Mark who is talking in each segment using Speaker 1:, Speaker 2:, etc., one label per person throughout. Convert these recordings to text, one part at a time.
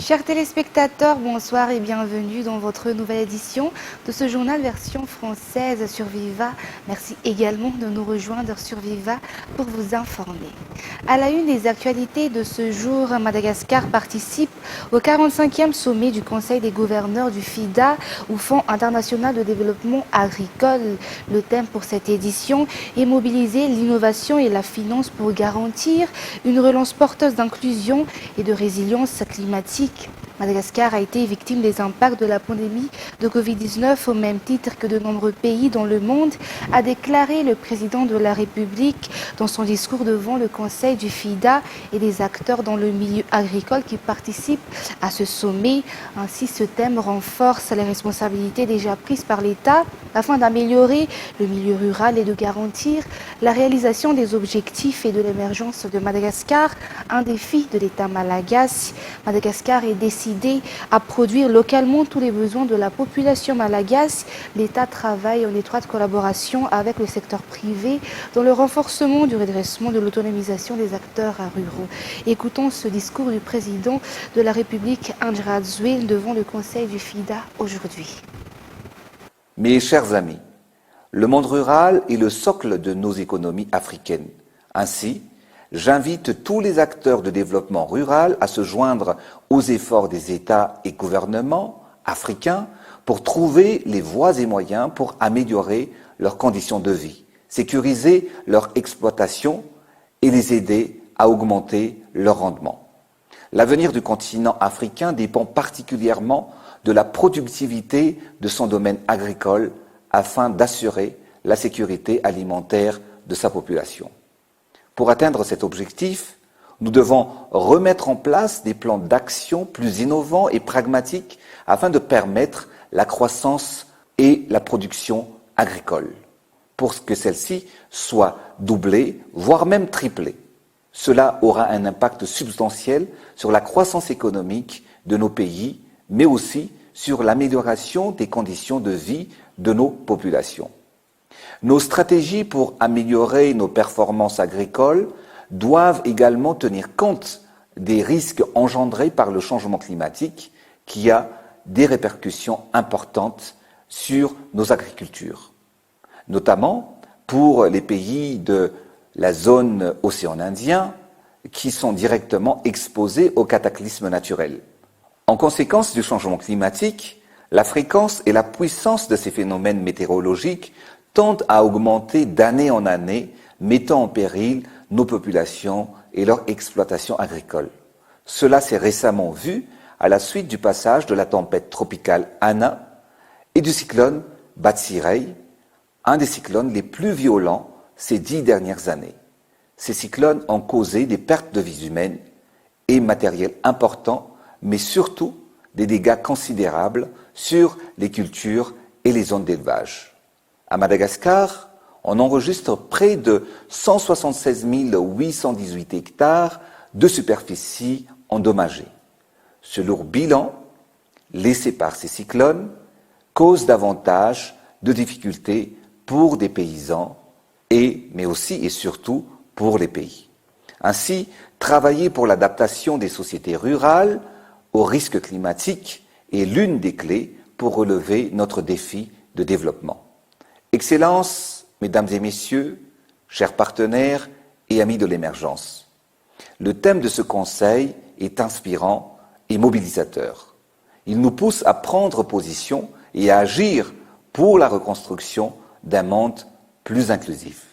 Speaker 1: Chers téléspectateurs, bonsoir et bienvenue dans votre nouvelle édition de ce journal version française sur Viva. Merci également de nous rejoindre sur Viva pour vous informer. À la une des actualités de ce jour, Madagascar participe au 45e sommet du Conseil des gouverneurs du FIDA, ou Fonds international de développement agricole. Le thème pour cette édition est mobiliser l'innovation et la finance pour garantir une relance porteuse d'inclusion et de résilience climatique. Madagascar a été victime des impacts de la pandémie de Covid-19 au même titre que de nombreux pays dans le monde, a déclaré le président de la République dans son discours devant le Conseil du FIDA et des acteurs dans le milieu agricole qui participent à ce sommet. Ainsi, ce thème renforce les responsabilités déjà prises par l'État afin d'améliorer le milieu rural et de garantir la réalisation des objectifs et de l'émergence de Madagascar, un défi de l'État malagasy. Madagascar est décidé à produire localement tous les besoins de la population malagasy. L'État travaille en étroite collaboration avec le secteur privé dans le renforcement du redressement de l'autonomisation des acteurs ruraux. Écoutons ce discours du président de la République Andry Rajoelina devant le Conseil du FIDA aujourd'hui.
Speaker 2: Mes chers amis, le monde rural est le socle de nos économies africaines. Ainsi, j'invite tous les acteurs de développement rural à se joindre aux efforts des États et gouvernements africains pour trouver les voies et moyens pour améliorer leurs conditions de vie, sécuriser leur exploitation et les aider à augmenter leur rendement. L'avenir du continent africain dépend particulièrement de la productivité de son domaine agricole afin d'assurer la sécurité alimentaire de sa population. Pour atteindre cet objectif, nous devons remettre en place des plans d'action plus innovants et pragmatiques afin de permettre la croissance et la production agricole, pour que celle-ci soit doublée, voire même triplée. Cela aura un impact substantiel sur la croissance économique de nos pays, mais aussi sur l'amélioration des conditions de vie de nos populations. Nos stratégies pour améliorer nos performances agricoles doivent également tenir compte des risques engendrés par le changement climatique qui a des répercussions importantes sur nos agricultures, notamment pour les pays de la zone océan Indien qui sont directement exposés aux cataclysmes naturels. En conséquence du changement climatique, la fréquence et la puissance de ces phénomènes météorologiques tendent à augmenter d'année en année, mettant en péril nos populations et leur exploitation agricole. Cela s'est récemment vu à la suite du passage de la tempête tropicale Ana et du cyclone Batsirai, un des cyclones les plus violents ces 10 dernières années. Ces cyclones ont causé des pertes de vies humaines et matériels importants, mais surtout des dégâts considérables sur les cultures et les zones d'élevage. À Madagascar, on enregistre près de 176 818 hectares de superficie endommagée. Ce lourd bilan, laissé par ces cyclones, cause davantage de difficultés pour des paysans, mais aussi et surtout pour les pays. Ainsi, travailler pour l'adaptation des sociétés rurales aux risques climatiques est l'une des clés pour relever notre défi de développement. Excellences, Mesdames et Messieurs, chers partenaires et amis de l'émergence, le thème de ce Conseil est inspirant et mobilisateur. Il nous pousse à prendre position et à agir pour la reconstruction d'un monde plus inclusif.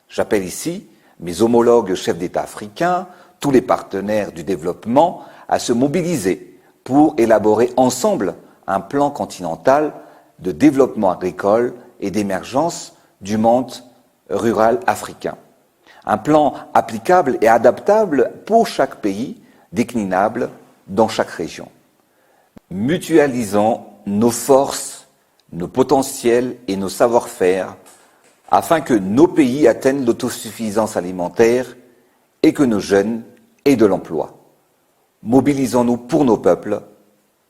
Speaker 2: J'appelle ici mes homologues chefs d'État africains, tous les partenaires du développement, à se mobiliser pour élaborer ensemble un plan continental de développement agricole et d'émergence du monde rural africain. Un plan applicable et adaptable pour chaque pays, déclinable dans chaque région. Mutualisons nos forces, nos potentiels et nos savoir-faire afin que nos pays atteignent l'autosuffisance alimentaire et que nos jeunes aient de l'emploi. Mobilisons-nous pour nos peuples.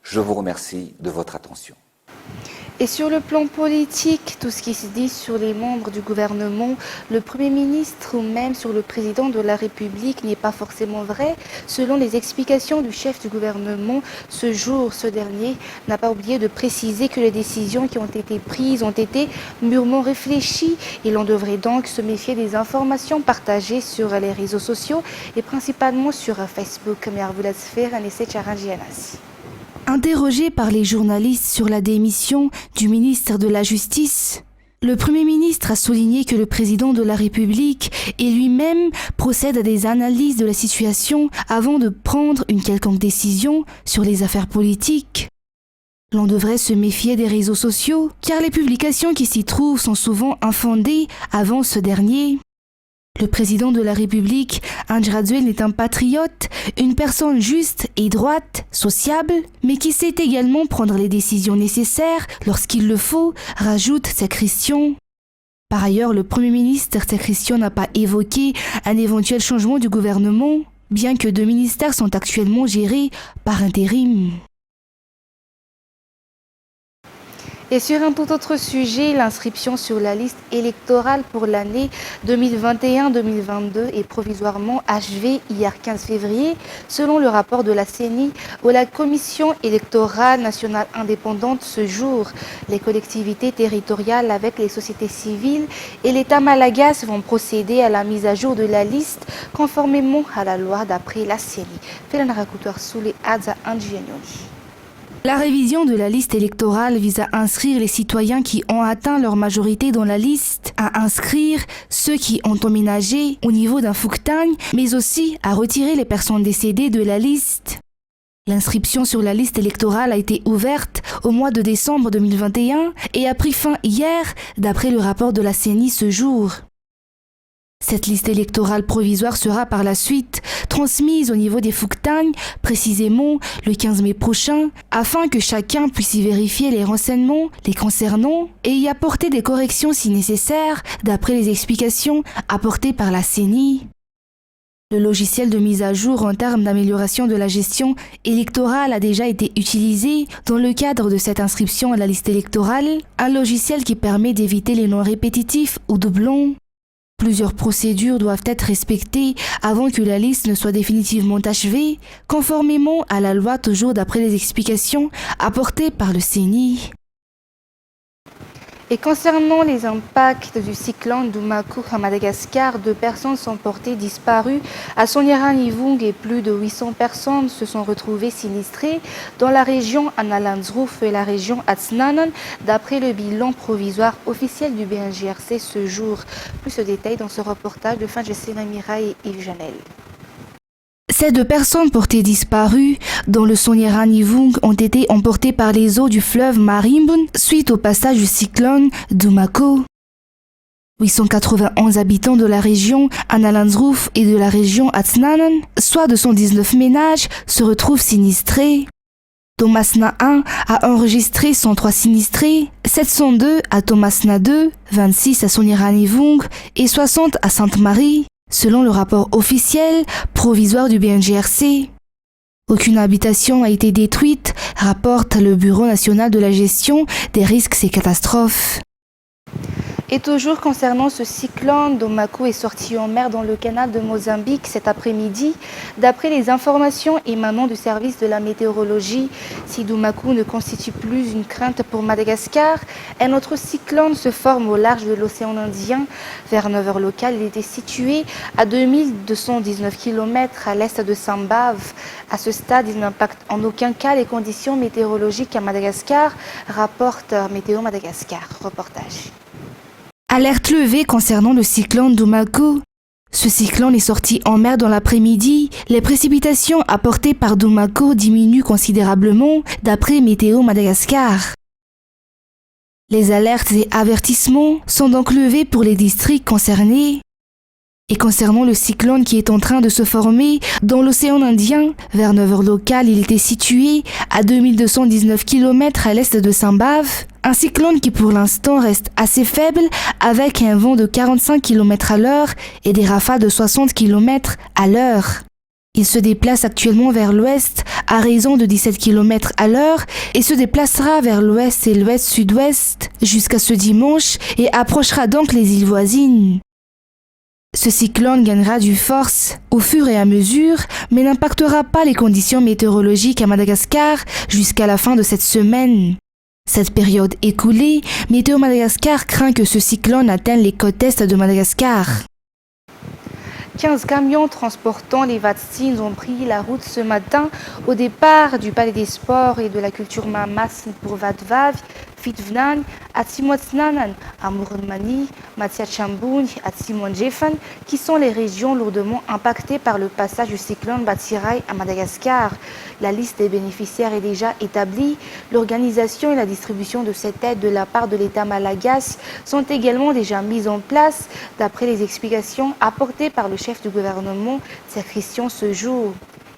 Speaker 2: Je vous remercie de votre attention.
Speaker 1: Et sur le plan politique, tout ce qui se dit sur les membres du gouvernement, le Premier ministre ou même sur le président de la République n'est pas forcément vrai. Selon les explications du chef du gouvernement, ce dernier n'a pas oublié de préciser que les décisions qui ont été prises ont été mûrement réfléchies et l'on devrait donc se méfier des informations partagées sur les réseaux sociaux et principalement sur Facebook.
Speaker 3: Interrogé par les journalistes sur la démission du ministre de la Justice, le Premier ministre a souligné que le président de la République et lui-même procèdent à des analyses de la situation avant de prendre une quelconque décision sur les affaires politiques. L'on devrait se méfier des réseaux sociaux, car les publications qui s'y trouvent sont souvent infondées avant ce dernier. Le président de la République, André Rajoelina, est un patriote, une personne juste et droite, sociable, mais qui sait également prendre les décisions nécessaires lorsqu'il le faut, rajoute Christian. Par ailleurs, le Premier ministre Christian n'a pas évoqué un éventuel changement du gouvernement, bien que 2 ministères sont actuellement gérés par intérim.
Speaker 1: Et sur un tout autre sujet, l'inscription sur la liste électorale pour l'année 2021-2022 est provisoirement achevée hier 15 février, selon le rapport de la CENI, où la Commission électorale nationale indépendante ce jour. Les collectivités territoriales avec les sociétés civiles et l'État malagasy vont procéder à la mise à jour de la liste conformément à la loi d'après la CENI.
Speaker 3: La révision de la liste électorale vise à inscrire les citoyens qui ont atteint leur majorité dans la liste, à inscrire ceux qui ont emménagé au niveau d'un Fuktagne, mais aussi à retirer les personnes décédées de la liste. L'inscription sur la liste électorale a été ouverte au mois de décembre 2021 et a pris fin hier, d'après le rapport de la CENI ce jour. Cette liste électorale provisoire sera par la suite transmise au niveau des Fuktagne, précisément le 15 mai prochain, afin que chacun puisse y vérifier les renseignements les concernant et y apporter des corrections si nécessaire, d'après les explications apportées par la CENI. Le logiciel de mise à jour en termes d'amélioration de la gestion électorale a déjà été utilisé dans le cadre de cette inscription à la liste électorale, un logiciel qui permet d'éviter les noms répétitifs ou doublons. Plusieurs procédures doivent être respectées avant que la liste ne soit définitivement achevée, conformément à la loi, toujours d'après les explications apportées par le CENI.
Speaker 1: Et concernant les impacts du cyclone Dumaku à Madagascar, 2 personnes sont portées disparues à Sonyaranivung et plus de 800 personnes se sont retrouvées sinistrées dans la région Analanzruf et la région Atsnanan, d'après le bilan provisoire officiel du BNGRC ce jour. Plus de détails dans ce reportage de Fangesina Mira et Yves Janel.
Speaker 3: Ces 2 personnes portées disparues dans le Sonyaranivung ont été emportées par les eaux du fleuve Marimbun suite au passage du cyclone Dumaku. 891 habitants de la région Analanzruf et de la région Atsnanan, soit 219 ménages, se retrouvent sinistrés. Tomasna 1 a enregistré 103 sinistrés, 702 à Tomasna 2, 26 à Sonyaranivung et 60 à Sainte-Marie, selon le rapport officiel provisoire du BNGRC. Aucune habitation a été détruite, rapporte le Bureau national de la gestion des risques et catastrophes.
Speaker 1: Et toujours concernant ce cyclone, Dumaku est sorti en mer dans le canal de Mozambique cet après-midi. D'après les informations émanant du service de la météorologie, si Dumaku ne constitue plus une crainte pour Madagascar, un autre cyclone se forme au large de l'océan Indien. Vers 9h locales, il était situé à 2219 km à l'est de Sambave. À ce stade, il n'impacte en aucun cas les conditions météorologiques à Madagascar, rapporte Météo Madagascar. Reportage.
Speaker 3: Alerte levée concernant le cyclone Dumaku. Ce cyclone est sorti en mer dans l'après-midi. Les précipitations apportées par Dumaku diminuent considérablement, d'après Météo Madagascar. Les alertes et avertissements sont donc levés pour les districts concernés. Et concernant le cyclone qui est en train de se former dans l'océan Indien, vers 9h locales, il était situé à 2219 km à l'est de Sambave. Un cyclone qui pour l'instant reste assez faible avec un vent de 45 km à l'heure et des rafales de 60 km à l'heure. Il se déplace actuellement vers l'ouest à raison de 17 km à l'heure et se déplacera vers l'ouest et l'ouest-sud-ouest jusqu'à ce dimanche et approchera donc les îles voisines. Ce cyclone gagnera du force au fur et à mesure, mais n'impactera pas les conditions météorologiques à Madagascar jusqu'à la fin de cette semaine. Cette période écoulée, Météo Madagascar craint que ce cyclone atteigne les côtes est de Madagascar.
Speaker 1: 15 camions transportant les vaccins ont pris la route ce matin au départ du Palais des Sports et de la Culture Mamas pour Vadvav, Fitvnan, Atsimotsnanan, Amurmani, Matiachambun, Atsimondjefan, qui sont les régions lourdement impactées par le passage du cyclone Batsirai à Madagascar. La liste des bénéficiaires est déjà établie. L'organisation et la distribution de cette aide de la part de l'État malagasy sont également déjà mises en place, d'après les explications apportées par le chef du gouvernement, Christian, ce jour.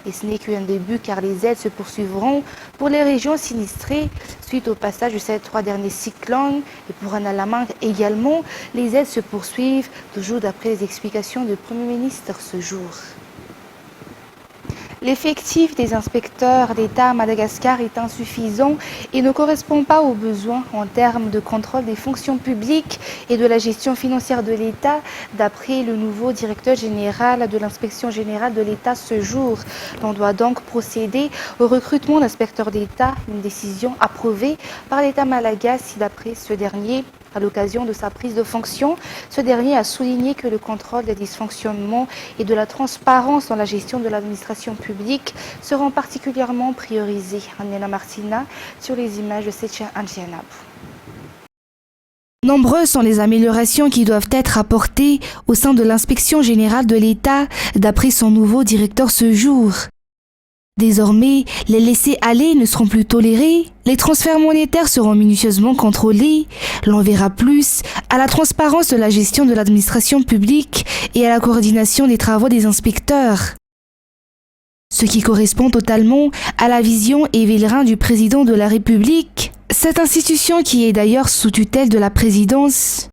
Speaker 1: Et ce n'est qu'un début car les aides se poursuivront pour les régions sinistrées suite au passage de ces 3 derniers cyclones. Et pour Analamang également, les aides se poursuivent, toujours d'après les explications du Premier ministre ce jour. L'effectif des inspecteurs d'État à Madagascar est insuffisant et ne correspond pas aux besoins en termes de contrôle des fonctions publiques et de la gestion financière de l'État, d'après le nouveau directeur général de l'inspection générale de l'État ce jour. On doit donc procéder au recrutement d'inspecteurs d'État, une décision approuvée par l'État malagasy d'après ce dernier. À l'occasion de sa prise de fonction, ce dernier a souligné que le contrôle des dysfonctionnements et de la transparence dans la gestion de l'administration publique seront particulièrement priorisés. Anela Martina sur les images de Secha Anjianab.
Speaker 3: Nombreuses sont les améliorations qui doivent être apportées au sein de l'inspection générale de l'État, d'après son nouveau directeur ce jour. Désormais, les laissés-aller ne seront plus tolérés, les transferts monétaires seront minutieusement contrôlés, l'on verra plus à la transparence de la gestion de l'administration publique et à la coordination des travaux des inspecteurs. Ce qui correspond totalement à la vision et pèlerin du président de la République, cette institution qui est d'ailleurs sous tutelle de la présidence.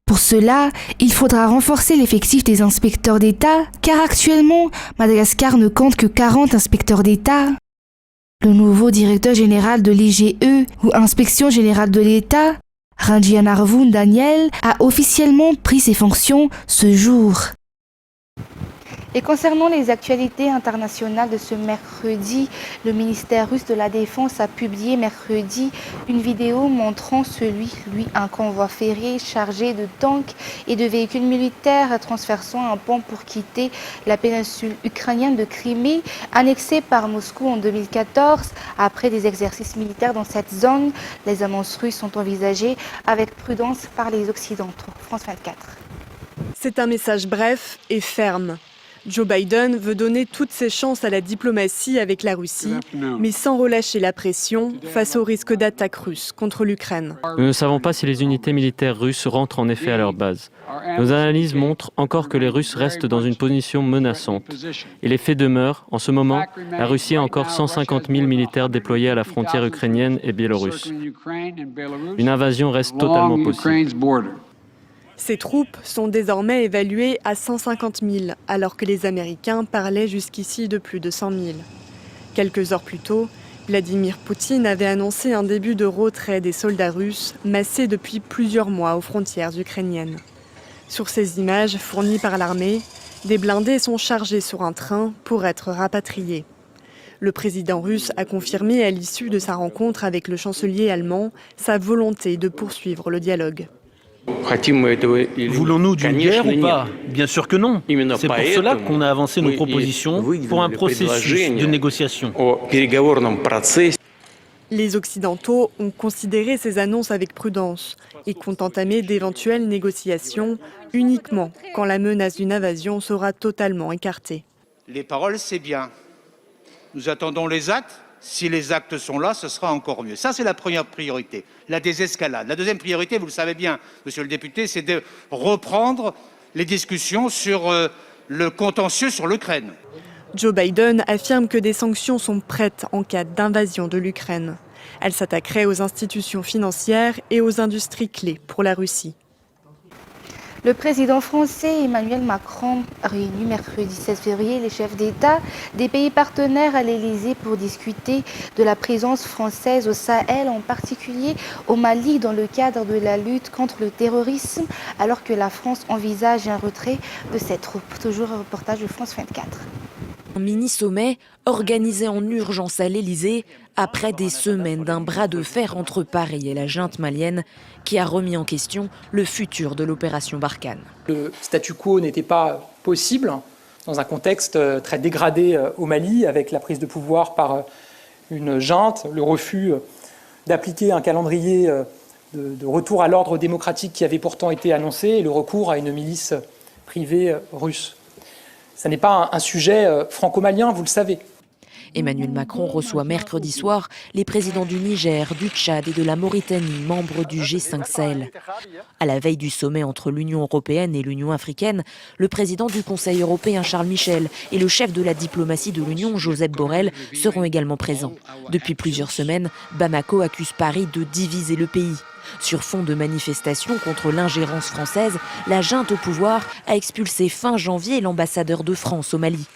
Speaker 3: Pour cela, il faudra renforcer l'effectif des inspecteurs d'État, car actuellement, Madagascar ne compte que 40 inspecteurs d'État. Le nouveau directeur général de l'IGE, ou Inspection générale de l'État, Randjianarvoon Daniel, a officiellement pris ses fonctions ce jour.
Speaker 1: Et concernant les actualités internationales de ce mercredi, le ministère russe de la Défense a publié mercredi une vidéo montrant un convoi ferré chargé de tanks et de véhicules militaires transversant un pont pour quitter la péninsule ukrainienne de Crimée, annexée par Moscou en 2014. Après des exercices militaires dans cette zone, les annonces russes sont envisagées avec prudence par les Occidentaux. France 24.
Speaker 4: C'est un message bref et ferme. Joe Biden veut donner toutes ses chances à la diplomatie avec la Russie, mais sans relâcher la pression face au risque d'attaque russe contre l'Ukraine.
Speaker 5: Nous ne savons pas si les unités militaires russes rentrent en effet à leur base. Nos analyses montrent encore que les Russes restent dans une position menaçante. Et les faits demeurent, en ce moment, la Russie a encore 150 000 militaires déployés à la frontière ukrainienne et biélorusse. Une invasion reste totalement possible.
Speaker 4: Ces troupes sont désormais évaluées à 150 000, alors que les Américains parlaient jusqu'ici de plus de 100 000. Quelques heures plus tôt, Vladimir Poutine avait annoncé un début de retrait des soldats russes massés depuis plusieurs mois aux frontières ukrainiennes. Sur ces images fournies par l'armée, des blindés sont chargés sur un train pour être rapatriés. Le président russe a confirmé à l'issue de sa rencontre avec le chancelier allemand sa volonté de poursuivre le dialogue.
Speaker 6: Voulons-nous d'une guerre ou pas? Bien sûr que non. C'est pour cela qu'on a avancé nos propositions pour un processus de négociation.
Speaker 4: Les Occidentaux ont considéré ces annonces avec prudence et comptent entamer d'éventuelles négociations uniquement quand la menace d'une invasion sera totalement écartée.
Speaker 7: Les paroles, c'est bien. Nous attendons les actes. Si les actes sont là, ce sera encore mieux. Ça, c'est la première priorité, la désescalade. La deuxième priorité, vous le savez bien, monsieur le député, c'est de reprendre les discussions sur le contentieux sur l'Ukraine.
Speaker 4: Joe Biden affirme que des sanctions sont prêtes en cas d'invasion de l'Ukraine. Elles s'attaqueraient aux institutions financières et aux industries clés pour la Russie.
Speaker 1: Le président français Emmanuel Macron réunit mercredi 16 février les chefs d'État des pays partenaires à l'Élysée pour discuter de la présence française au Sahel, en particulier au Mali, dans le cadre de la lutte contre le terrorisme, alors que la France envisage un retrait de ses troupes. Toujours un reportage de France 24.
Speaker 8: Un mini-sommet organisé en urgence à l'Élysée après des semaines d'un bras de fer entre Paris et la junte malienne qui a remis en question le futur de l'opération Barkhane.
Speaker 9: Le statu quo n'était pas possible dans un contexte très dégradé au Mali, avec la prise de pouvoir par une junte, le refus d'appliquer un calendrier de retour à l'ordre démocratique qui avait pourtant été annoncé et le recours à une milice privée russe. Ce n'est pas un sujet franco-malien, vous le savez.
Speaker 8: Emmanuel Macron reçoit mercredi soir les présidents du Niger, du Tchad et de la Mauritanie, membres du G5 Sahel. À la veille du sommet entre l'Union européenne et l'Union africaine, le président du Conseil européen Charles Michel et le chef de la diplomatie de l'Union Josep Borrell seront également présents. Depuis plusieurs semaines, Bamako accuse Paris de diviser le pays. Sur fond de manifestations contre l'ingérence française, la junte au pouvoir a expulsé fin janvier l'ambassadeur de France au Mali.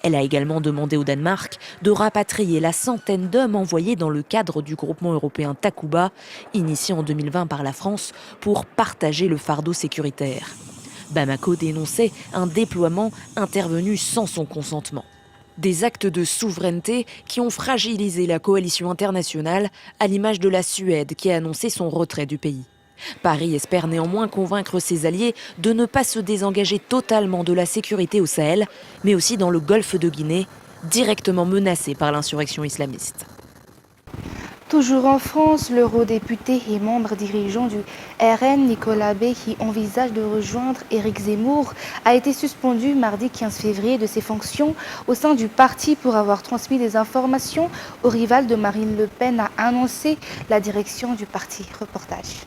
Speaker 8: Elle a également demandé au Danemark de rapatrier la centaine d'hommes envoyés dans le cadre du groupement européen Takuba, initié en 2020 par la France, pour partager le fardeau sécuritaire. Bamako dénonçait un déploiement intervenu sans son consentement. Des actes de souveraineté qui ont fragilisé la coalition internationale, à l'image de la Suède qui a annoncé son retrait du pays. Paris espère néanmoins convaincre ses alliés de ne pas se désengager totalement de la sécurité au Sahel, mais aussi dans le golfe de Guinée, directement menacé par l'insurrection islamiste.
Speaker 1: Toujours en France, l'eurodéputé et membre dirigeant du RN, Nicolas B, qui envisage de rejoindre Éric Zemmour, a été suspendu mardi 15 février de ses fonctions au sein du parti pour avoir transmis des informations au rival de Marine Le Pen, a annoncé la direction du parti. Reportage.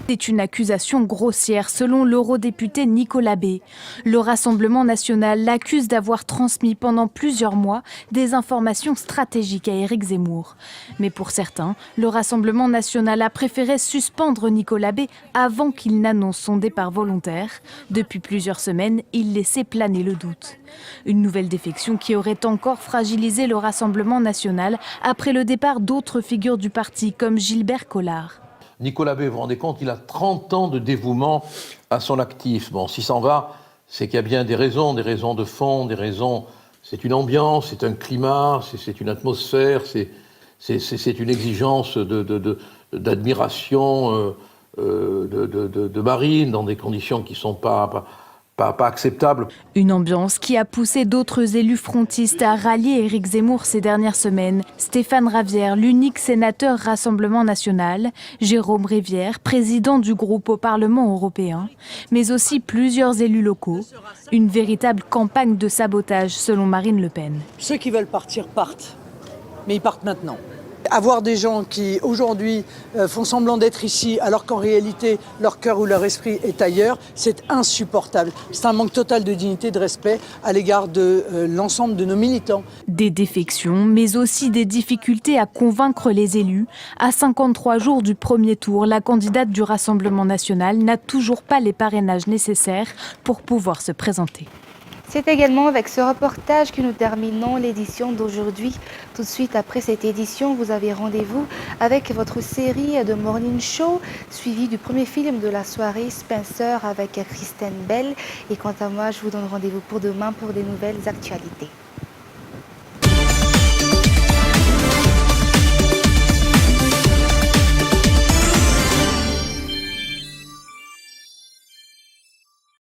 Speaker 3: C'est une accusation grossière selon l'eurodéputé Nicolas B. Le Rassemblement national l'accuse d'avoir transmis pendant plusieurs mois des informations stratégiques à Éric Zemmour. Mais pour certains, le Rassemblement national a préféré suspendre Nicolas B avant qu'il n'annonce son départ volontaire. Depuis plusieurs semaines, il laissait planer le doute. Une nouvelle défection qui aurait encore fragilisé le Rassemblement national après le départ d'autres figures du parti comme Gilbert Collard.
Speaker 10: Nicolas B, vous vous rendez compte, il a 30 ans de dévouement à son actif. Bon, s'il s'en va, c'est qu'il y a bien des raisons de fond, des raisons... C'est une ambiance, c'est un climat, c'est une atmosphère, c'est une exigence d'admiration de Marine dans des conditions qui ne sont pas acceptable.
Speaker 3: Une ambiance qui a poussé d'autres élus frontistes à rallier Éric Zemmour ces dernières semaines. Stéphane Ravière, l'unique sénateur Rassemblement national, Jérôme Rivière, président du groupe au Parlement européen, mais aussi plusieurs élus locaux. Une véritable campagne de sabotage selon Marine Le Pen.
Speaker 11: Ceux qui veulent partir partent, mais ils partent maintenant. Avoir des gens qui aujourd'hui font semblant d'être ici alors qu'en réalité leur cœur ou leur esprit est ailleurs, c'est insupportable. C'est un manque total de dignité, de respect à l'égard de l'ensemble de nos militants.
Speaker 3: Des défections, mais aussi des difficultés à convaincre les élus. À 53 jours du premier tour, la candidate du Rassemblement national n'a toujours pas les parrainages nécessaires pour pouvoir se présenter.
Speaker 1: C'est également avec ce reportage que nous terminons l'édition d'aujourd'hui. Tout de suite après cette édition, vous avez rendez-vous avec votre série de Morning Show, suivie du premier film de la soirée, Spencer, avec Kristen Bell. Et quant à moi, je vous donne rendez-vous pour demain pour des nouvelles actualités.